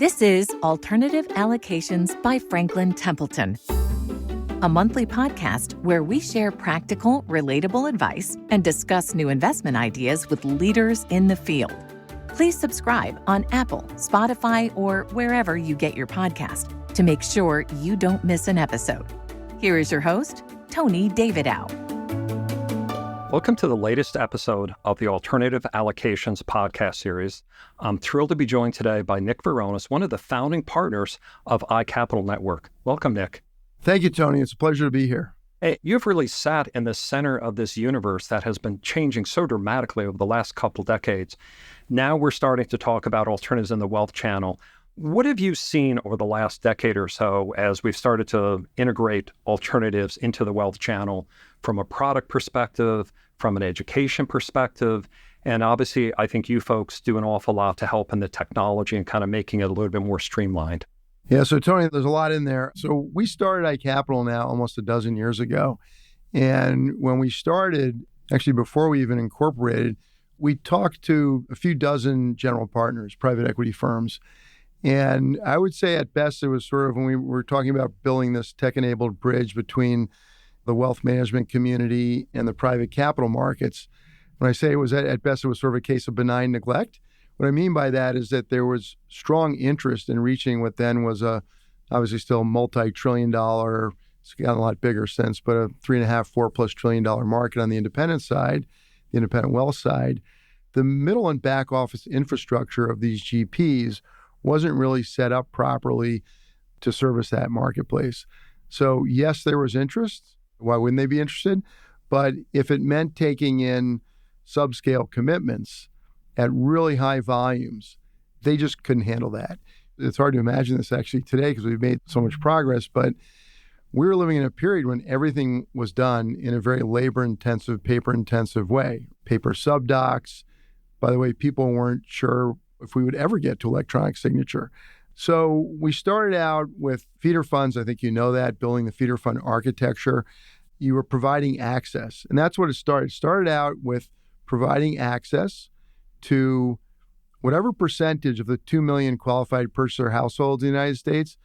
This is Alternative Allocations by Franklin Templeton, a monthly podcast where we share practical, relatable advice and discuss new investment ideas with leaders in the field. Please subscribe on Apple, Spotify, or wherever you get your podcast to make sure you don't miss an episode. Here is your host, Tony Davidow. Welcome to the latest episode of the Alternative Allocations podcast series. I'm thrilled to be joined today by Nick Veronis, one of the founding partners of iCapital Network. Welcome, Nick. Thank you, Tony. It's a pleasure to be here. Hey, you've really sat in the center of this universe that has been changing so dramatically over the last couple decades. Now we're starting to talk about alternatives in the wealth channel. What have you seen over the last decade or so as we've started to integrate alternatives into the wealth channel from a product perspective, from an education perspective? And obviously, I think you folks do an awful lot to help in the technology and kind of making it a little bit more streamlined. Yeah, so Tony, there's a lot in there. So we started iCapital now almost a dozen years ago. And when we started, actually before we even incorporated, we talked to a few dozen general partners, private equity firms. And I would say at best, it was sort of when we were talking about building this tech-enabled bridge between the wealth management community and the private capital markets. When I say it was at best, it was sort of a case of benign neglect. What I mean by that is that there was strong interest in reaching what then was obviously still multi-trillion-dollar, it's gotten a lot bigger since, but a $3.5–4+ trillion market on the independent side, the independent wealth side. The middle and back office infrastructure of these GPs wasn't really set up properly to service that marketplace. So yes, there was interest. Why wouldn't they be interested? But if it meant taking in subscale commitments at really high volumes, they just couldn't handle that. It's hard to imagine this actually today because we've made so much progress, but we were living in a period when everything was done in a very labor-intensive, paper-intensive way. Paper subdocs. By the way, people weren't sure if we would ever get to electronic signature. So we started out with feeder funds. I think you know that, building the feeder fund architecture. You were providing access. And that's what it started. It started out with providing access to whatever percentage of the 2 million qualified purchaser households in the United States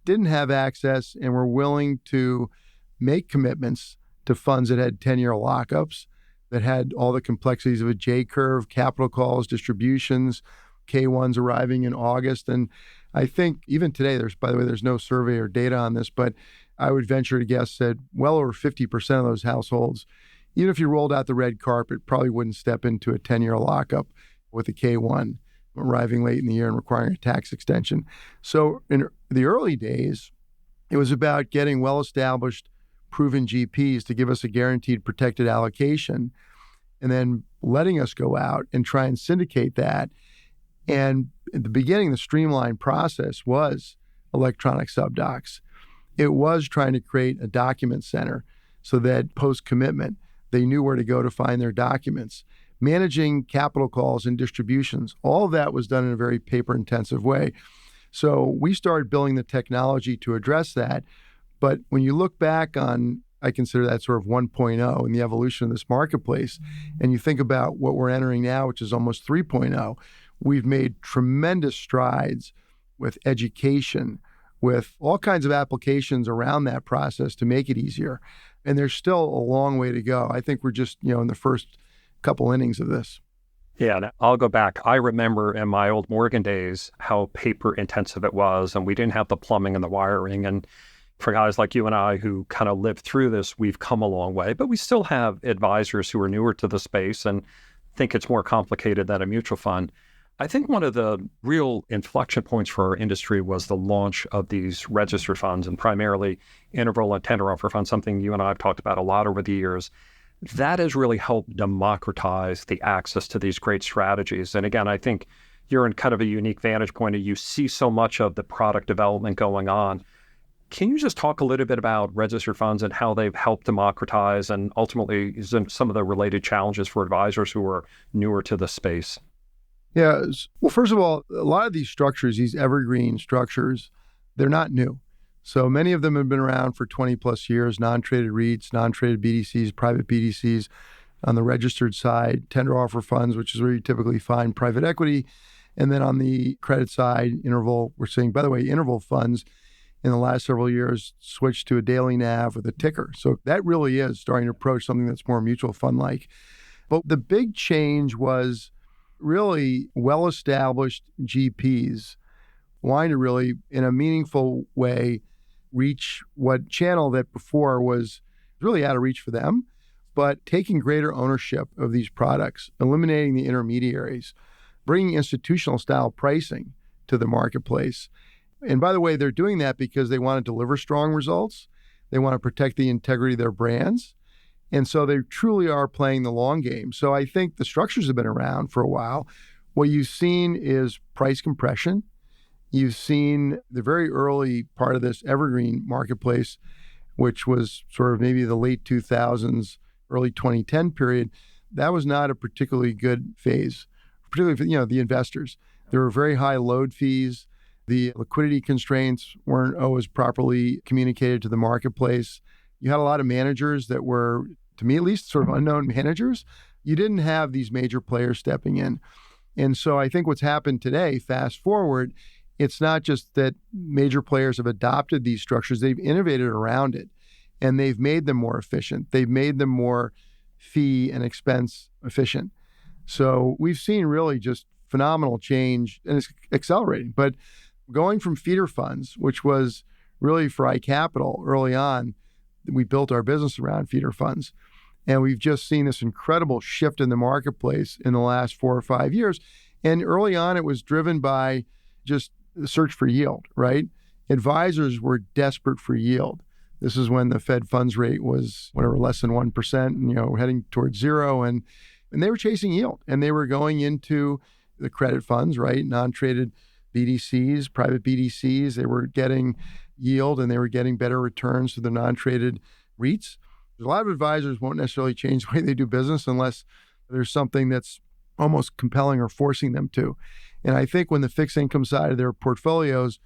didn't have access and were willing to make commitments to funds that had 10-year lockups, that had all the complexities of a J-curve, capital calls, distributions, K1s arriving in August. And I think even today, there's no survey or data on this, but I would venture to guess that well over 50% of those households, even if you rolled out the red carpet, probably wouldn't step into a 10-year lockup with a K1 arriving late in the year and requiring a tax extension. So in the early days, it was about getting well-established, proven GPs to give us a guaranteed protected allocation and then letting us go out and try and syndicate that. And at the beginning, the streamlined process was electronic subdocs. It was trying to create a document center so that post-commitment, they knew where to go to find their documents. Managing capital calls and distributions, all of that was done in a very paper-intensive way. So we started building the technology to address that. But when you look back on, I consider that sort of 1.0 in the evolution of this marketplace, and you think about what we're entering now, which is almost 3.0, we've made tremendous strides with education, with all kinds of applications around that process to make it easier. And there's still a long way to go. I think we're just, in the first couple innings of this. Yeah, I'll go back. I remember in my old Morgan days how paper intensive it was, and we didn't have the plumbing and the wiring. And for guys like you and I who kind of lived through this, we've come a long way, but we still have advisors who are newer to the space and think it's more complicated than a mutual fund. I think one of the real inflection points for our industry was the launch of these registered funds, and primarily interval and tender offer funds, something you and I have talked about a lot over the years. That has really helped democratize the access to these great strategies. And again, I think you're in kind of a unique vantage point. You see so much of the product development going on. Can you just talk a little bit about registered funds and how they've helped democratize and ultimately some of the related challenges for advisors who are newer to the space? Yeah. Well, first of all, a lot of these structures, these evergreen structures, they're not new. So many of them have been around for 20 plus years, non-traded REITs, non-traded BDCs, private BDCs. On the registered side, tender offer funds, which is where you typically find private equity And then on the credit side, interval, we're seeing, by the way, interval funds in the last several years switched to a daily NAV with a ticker. So that really is starting to approach something that's more mutual fund-like. But the big change was really well-established GPs wanting to really, in a meaningful way, reach what channel that before was really out of reach for them, but taking greater ownership of these products, eliminating the intermediaries, bringing institutional style pricing to the marketplace. And by the way, they're doing that because they want to deliver strong results. They want to protect the integrity of their brands. And so they truly are playing the long game. So I think the structures have been around for a while. What you've seen is price compression. You've seen the very early part of this evergreen marketplace, which was sort of maybe the late 2000s, early 2010 period. That was not a particularly good phase, particularly for the investors. There were very high load fees. The liquidity constraints weren't always properly communicated to the marketplace. You had a lot of managers that were, to me at least, sort of unknown managers. You didn't have these major players stepping in. And so I think what's happened today, fast forward, it's not just that major players have adopted these structures, they've innovated around it, and they've made them more efficient. They've made them more fee and expense efficient. So we've seen really just phenomenal change, and it's accelerating. But going from feeder funds, which was really for iCapital early on, we built our business around feeder funds. And we've just seen this incredible shift in the marketplace in the last 4 or 5 years. And early on, it was driven by just the search for yield, right? Advisors were desperate for yield. This is when the Fed funds rate was less than 1%, and, heading towards zero. And they were chasing yield, and they were going into the credit funds, right? Non-traded BDCs, private BDCs. They were getting yield, and they were getting better returns to the non-traded REITs. A lot of advisors won't necessarily change the way they do business unless there's something that's almost compelling or forcing them to. And I think when the fixed income side of their portfolios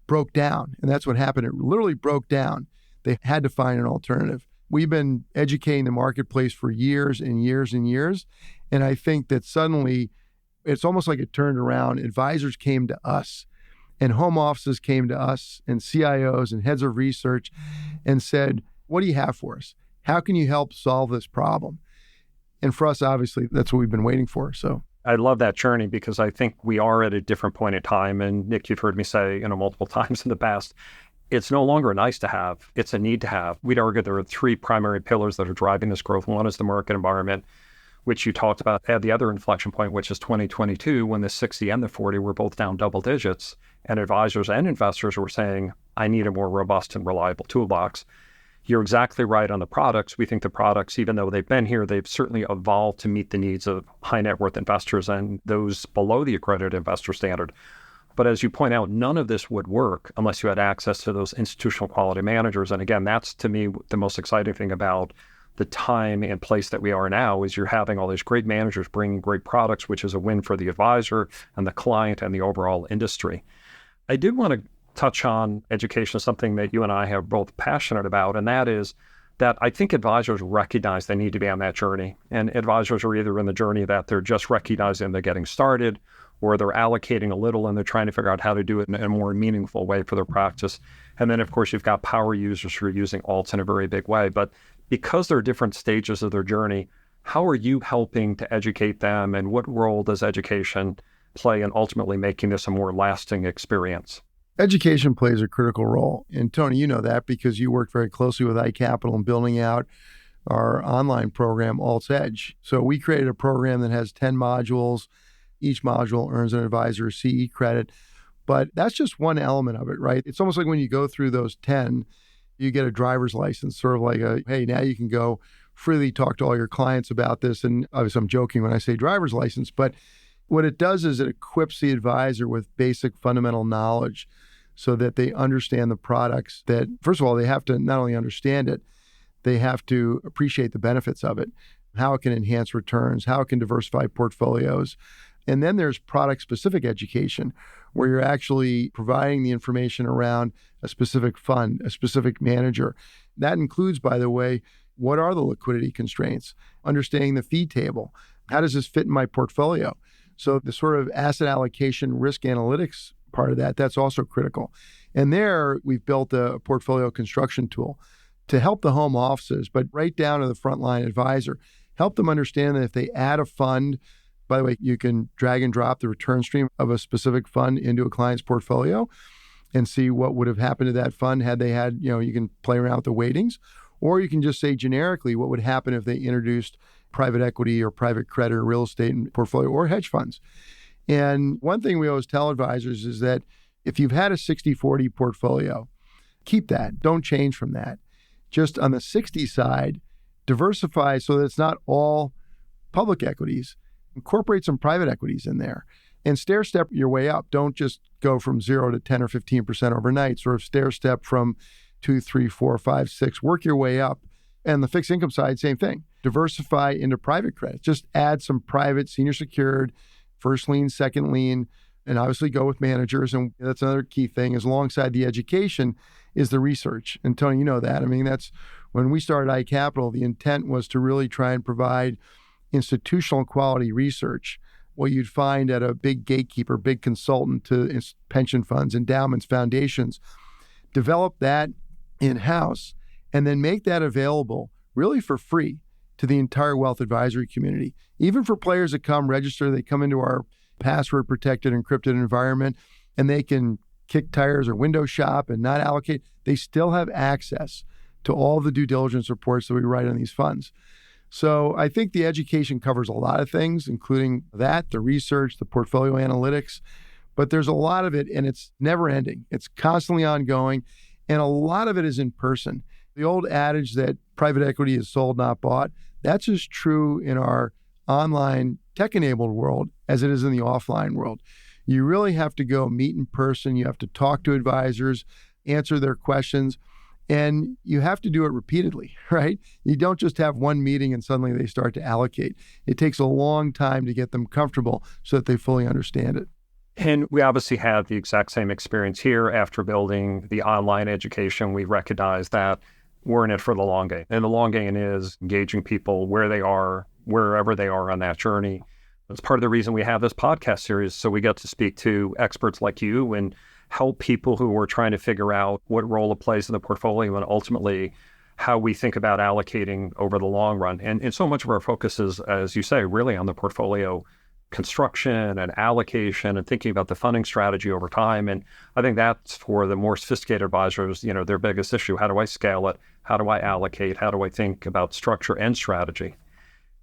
broke down, and that's what happened, it literally broke down, they had to find an alternative. We've been educating the marketplace for years and years and years. And I think that suddenly it's almost like it turned around. Advisors came to us, and home offices came to us, and CIOs and heads of research, and said, what do you have for us? How can you help solve this problem? And for us, obviously, that's what we've been waiting for. So I love that journey because I think we are at a different point in time. And Nick, you've heard me say, multiple times in the past, it's no longer a nice to have, it's a need to have. We'd argue there are 3 primary pillars that are driving this growth. One is the market environment, which you talked about, at the other inflection point, which is 2022, when the 60 and the 40 were both down double digits. And advisors and investors were saying, I need a more robust and reliable toolbox. You're exactly right on the products. We think the products, even though they've been here, they've certainly evolved to meet the needs of high net worth investors and those below the accredited investor standard. But as you point out, none of this would work unless you had access to those institutional quality managers. And again, that's to me the most exciting thing about the time and place that we are now is you're having all these great managers bringing great products, which is a win for the advisor and the client and the overall industry. I did want to touch on education, something that you and I have both passionate about, and that is that I think advisors recognize they need to be on that journey. And advisors are either in the journey that they're just recognizing they're getting started, or they're allocating a little and they're trying to figure out how to do it in a more meaningful way for their practice. And then, of course, you've got power users who are using alts in a very big way. But because there are different stages of their journey, how are you helping to educate them, and what role does education play in ultimately making this a more lasting experience? Education plays a critical role. And Tony, you know that because you worked very closely with iCapital in building out our online program, Alts Edge. So we created a program that has 10 modules. Each module earns an advisor CE credit. But that's just one element of it, right? It's almost like when you go through those 10, you get a driver's license, sort of like hey, now you can go freely talk to all your clients about this. And obviously I'm joking when I say driver's license, but what it does is it equips the advisor with basic fundamental knowledge so that they understand the products that, first of all, they have to not only understand it, they have to appreciate the benefits of it, how it can enhance returns, how it can diversify portfolios. And then there's product-specific education, where you're actually providing the information around a specific fund, a specific manager. That includes, by the way, what are the liquidity constraints, understanding the fee table, how does this fit in my portfolio? So the sort of asset allocation risk analytics part of that, that's also critical. And there we've built a portfolio construction tool to help the home offices, but right down to the frontline advisor, help them understand that if they add a fund, by the way, you can drag and drop the return stream of a specific fund into a client's portfolio and see what would have happened to that fund had they had, you can play around with the weightings, or you can just say generically what would happen if they introduced private equity or private credit or real estate in portfolio or hedge funds. And one thing we always tell advisors is that if you've had a 60-40 portfolio, keep that. Don't change from that. Just on the 60 side, diversify so that it's not all public equities. Incorporate some private equities in there and stair step your way up. Don't just go from 0 to 10 or 15% overnight. Sort of stair step from 2, 3, 4, 5, 6. Work your way up. And the fixed income side, same thing. Diversify into private credit. Just add some private, senior secured, first lien, second lien, and obviously go with managers. And that's another key thing is alongside the education is the research. And Tony, you know that. I mean, that's when we started iCapital, the intent was to really try and provide institutional quality research, what you'd find at a big gatekeeper, big consultant to pension funds, endowments, foundations. Develop that in-house and then make that available really for free to the entire wealth advisory community. Even for players that come register, they come into our password protected, encrypted environment, and they can kick tires or window shop and not allocate. They still have access to all the due diligence reports that we write on these funds. So I think the education covers a lot of things, including that, the research, the portfolio analytics, but there's a lot of it and it's never ending. It's constantly ongoing and a lot of it is in person. The old adage that private equity is sold, not bought, that's as true in our online tech-enabled world as it is in the offline world. You really have to go meet in person. You have to talk to advisors, answer their questions. And you have to do it repeatedly, right? You don't just have one meeting and suddenly they start to allocate. It takes a long time to get them comfortable so that they fully understand it. And we obviously have the exact same experience here. After building the online education, we recognize that we're in it for the long game. And the long game is engaging people where they are, wherever they are on that journey. That's part of the reason we have this podcast series. So we get to speak to experts like you and help people who are trying to figure out what role it plays in the portfolio and ultimately how we think about allocating over the long run. And so much of our focus is, as you say, really on the portfolio construction and allocation and thinking about the funding strategy over time. And I think that's for the more sophisticated advisors, their biggest issue. How do I scale it? How do I allocate? How do I think about structure and strategy?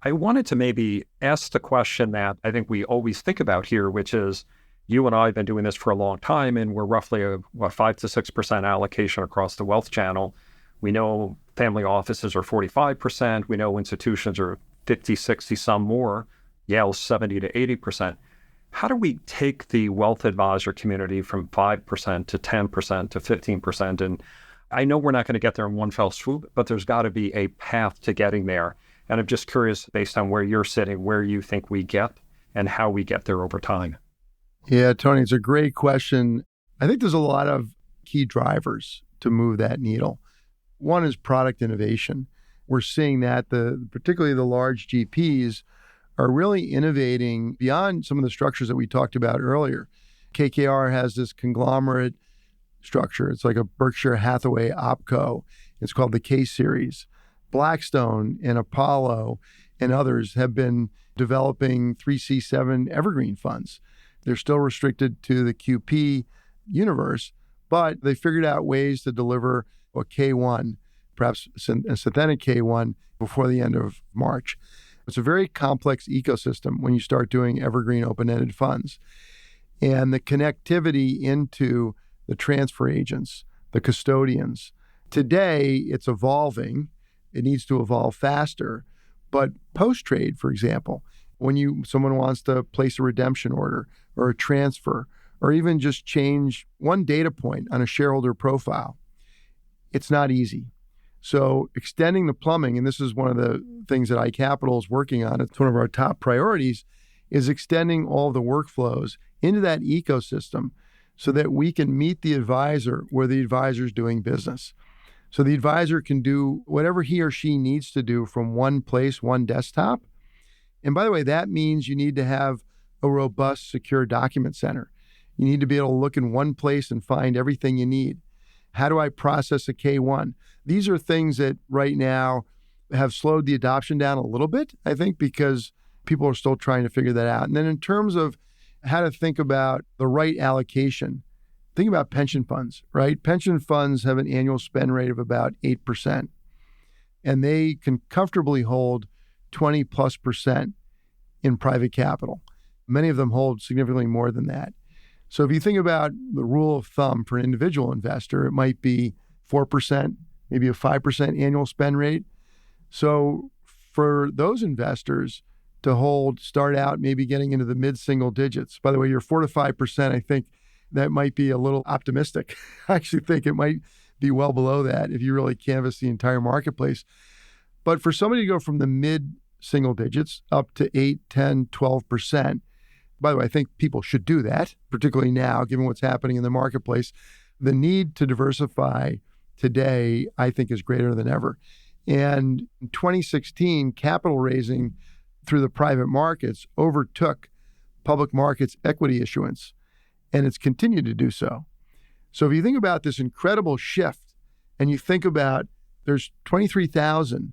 I wanted to maybe ask the question that I think we always think about here, which is, you and I have been doing this for a long time, and we're roughly a 5 to 6% allocation across the wealth channel. We know family offices are 45%. We know institutions are 50, 60, some more. Yale's 70 to 80%. How do we take the wealth advisor community from 5% to 10% to 15%? And I know we're not going to get there in one fell swoop, but there's got to be a path to getting there. And I'm just curious, based on where you're sitting, where you think we get and how we get there over time. Yeah, Tony, it's a great question. I think there's a lot of key drivers to move that needle. One is product innovation. We're seeing that particularly the large GPs are really innovating beyond some of the structures that we talked about earlier. KKR has this conglomerate structure. It's like a Berkshire Hathaway OpCo. It's called the K Series. Blackstone and Apollo and others have been developing 3C7 evergreen funds. They're still restricted to the QP universe, but they figured out ways to deliver a K1, perhaps a synthetic K1, before the end of March. It's a very complex ecosystem when you start doing evergreen open-ended funds. And the connectivity into the transfer agents, the custodians. Today, it's evolving. It needs to evolve faster. But post-trade, for example, when someone wants to place a redemption order or a transfer, or even just change one data point on a shareholder profile, it's not easy. So extending the plumbing, and this is one of the things that iCapital is working on, it's one of our top priorities, is extending all the workflows into that ecosystem so that we can meet the advisor where the advisor is doing business. So the advisor can do whatever he or she needs to do from one place, one desktop. And by the way, that means you need to have a robust, secure document center. You need to be able to look in one place and find everything you need. How do I process a K-1? These are things that right now have slowed the adoption down a little bit, I think, because people are still trying to figure that out. And then in terms of how to think about the right allocation, think about pension funds, right? Pension funds have an annual spend rate of about 8%, and they can comfortably hold 20+% in private capital. Many of them hold significantly more than that. So if you think about the rule of thumb for an individual investor, it might be 4%, maybe a 5% annual spend rate. So for those investors to start out maybe getting into the mid-single digits. By the way, your 4 to 5%, I think that might be a little optimistic. I actually think it might be well below that if you really canvass the entire marketplace. But for somebody to go from the mid-single digits up to 8, 10, 12%, by the way, I think people should do that, particularly now, given what's happening in the marketplace. The need to diversify today, I think, is greater than ever. And in 2016, capital raising through the private markets overtook public markets equity issuance, and it's continued to do so. So if you think about this incredible shift, and you think about there's 23,000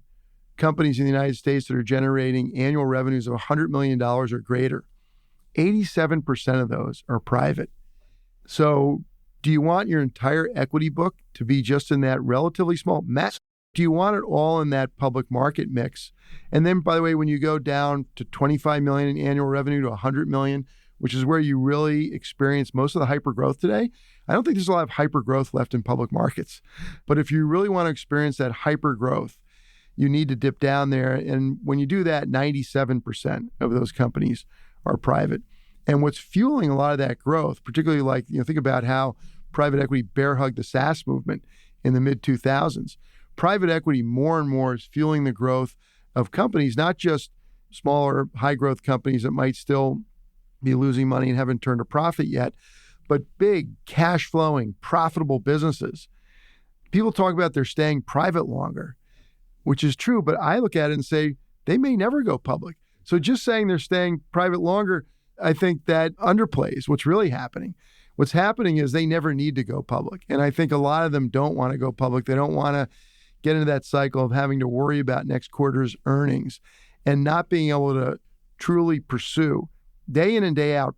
companies in the United States that are generating annual revenues of $100 million or greater, 87% of those are private. So do you want your entire equity book to be just in that relatively small mess? Do you want it all in that public market mix? And then, by the way, when you go down to 25 million in annual revenue to 100 million, which is where you really experience most of the hyper growth today, I don't think there's a lot of hyper growth left in public markets. But if you really want to experience that hyper growth, you need to dip down there. And when you do that, 97% of those companies are private. And what's fueling a lot of that growth, particularly think about how private equity bear hugged the SaaS movement in the mid-2000s. Private equity more and more is fueling the growth of companies, not just smaller, high-growth companies that might still be losing money and haven't turned a profit yet, but big, cash-flowing, profitable businesses. People talk about they're staying private longer, which is true, but I look at it and say they may never go public. So just saying they're staying private longer, I think that underplays what's really happening. What's happening is they never need to go public. And I think a lot of them don't want to go public. They don't want to get into that cycle of having to worry about next quarter's earnings and not being able to truly pursue, day in and day out,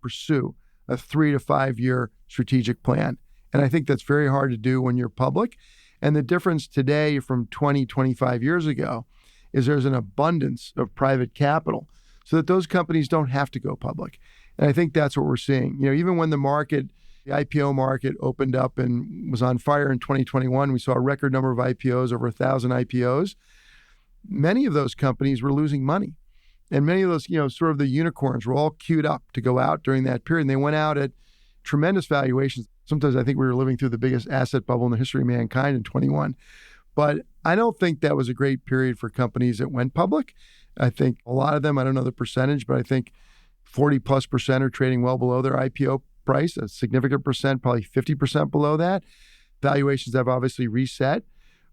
a 3 to 5 year strategic plan. And I think that's very hard to do when you're public. And the difference today from 20, 25 years ago is there's an abundance of private capital so that those companies don't have to go public. And I think that's what we're seeing. Even when the IPO market opened up and was on fire in 2021, we saw a record number of IPOs, over 1,000 IPOs. Many of those companies were losing money. And many of those, sort of the unicorns were all queued up to go out during that period. And they went out at tremendous valuations. Sometimes I think we were living through the biggest asset bubble in the history of mankind in 21. But I don't think that was a great period for companies that went public. I think a lot of them, I don't know the percentage, but I think 40+% are trading well below their IPO price, a significant percent, probably 50% below that. Valuations have obviously reset.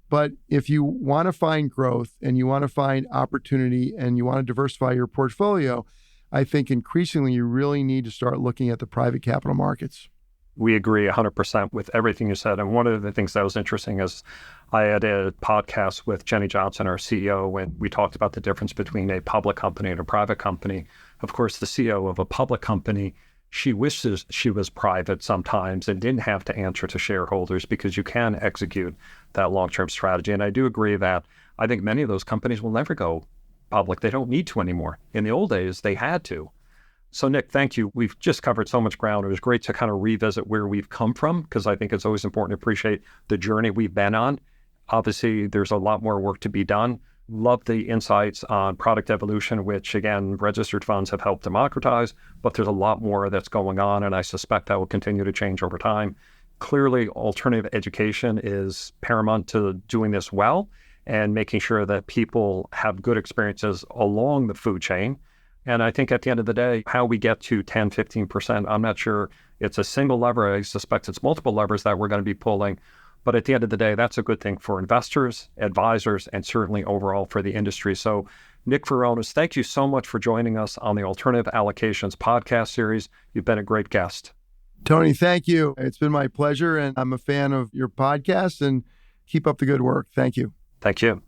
But if you want to find growth and you want to find opportunity and you want to diversify your portfolio, I think increasingly you really need to start looking at the private capital markets. We agree 100% with everything you said. And one of the things that was interesting is I had a podcast with Jenny Johnson, our CEO, when we talked about the difference between a public company and a private company. Of course, the CEO of a public company, she wishes she was private sometimes and didn't have to answer to shareholders because you can execute that long-term strategy. And I do agree that I think many of those companies will never go public. They don't need to anymore. In the old days, they had to. So Nick, thank you. We've just covered so much ground. It was great to kind of revisit where we've come from because I think it's always important to appreciate the journey we've been on. Obviously, there's a lot more work to be done. Love the insights on product evolution, which again, registered funds have helped democratize, but there's a lot more that's going on, and I suspect that will continue to change over time. Clearly, alternative education is paramount to doing this well and making sure that people have good experiences along the food chain. And I think at the end of the day, how we get to 10, 15%, I'm not sure it's a single lever. I suspect it's multiple levers that we're going to be pulling. But at the end of the day, that's a good thing for investors, advisors, and certainly overall for the industry. So Nick Veronis, thank you so much for joining us on the Alternative Allocations podcast series. You've been a great guest. Tony, thank you. It's been my pleasure, and I'm a fan of your podcast, and keep up the good work. Thank you. Thank you.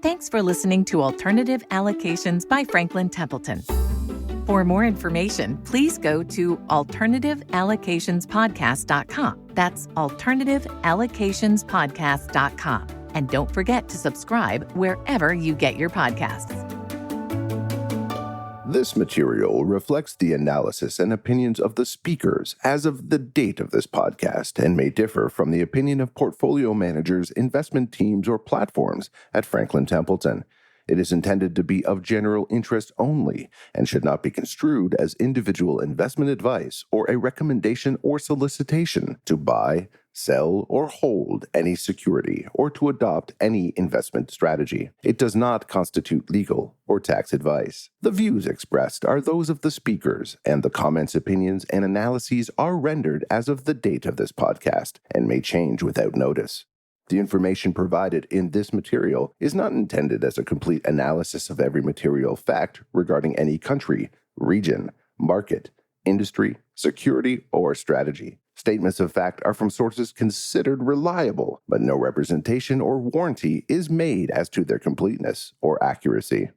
Thanks for listening to Alternative Allocations by Franklin Templeton. For more information, please go to alternativeallocationspodcast.com. That's alternativeallocationspodcast.com. And don't forget to subscribe wherever you get your podcasts. This material reflects the analysis and opinions of the speakers as of the date of this podcast and may differ from the opinion of portfolio managers, investment teams, or platforms at Franklin Templeton. It is intended to be of general interest only and should not be construed as individual investment advice or a recommendation or solicitation to buy, sell, or hold any security or to adopt any investment strategy. It does not constitute legal or tax advice. The views expressed are those of the speakers, and the comments, opinions, and analyses are rendered as of the date of this podcast and may change without notice. The information provided in this material is not intended as a complete analysis of every material fact regarding any country, region, market, industry, security, or strategy. Statements of fact are from sources considered reliable, but no representation or warranty is made as to their completeness or accuracy.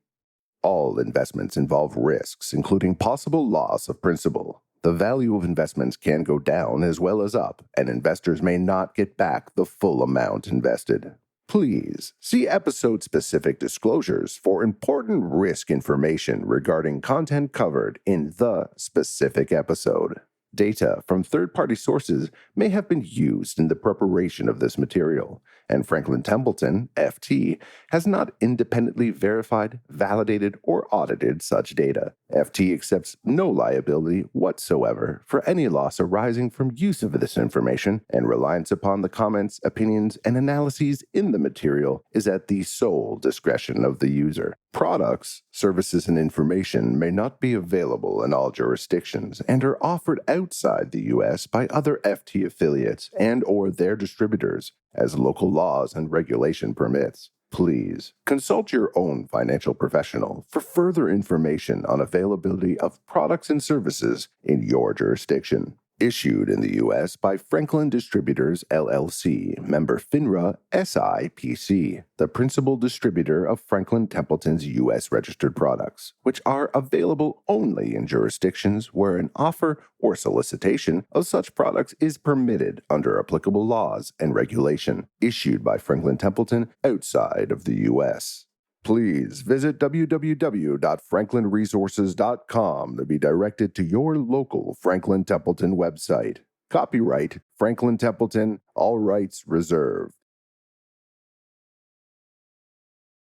All investments involve risks, including possible loss of principal. The value of investments can go down as well as up, and investors may not get back the full amount invested. Please see episode-specific disclosures for important risk information regarding content covered in the specific episode. Data from third-party sources may have been used in the preparation of this material, and Franklin Templeton, FT, has not independently verified, validated, or audited such data. FT accepts no liability whatsoever for any loss arising from use of this information, and reliance upon the comments, opinions, and analyses in the material is at the sole discretion of the user. Products, services, and information may not be available in all jurisdictions and are offered outside the U.S. by other FT affiliates and/or their distributors, as local laws and regulation permits. Please consult your own financial professional for further information on availability of products and services in your jurisdiction. Issued in the U.S. by Franklin Distributors, LLC, member FINRA SIPC, the principal distributor of Franklin Templeton's U.S. registered products, which are available only in jurisdictions where an offer or solicitation of such products is permitted under applicable laws and regulation, issued by Franklin Templeton outside of the U.S. Please visit www.franklinresources.com to be directed to your local Franklin Templeton website. Copyright Franklin Templeton, all rights reserved.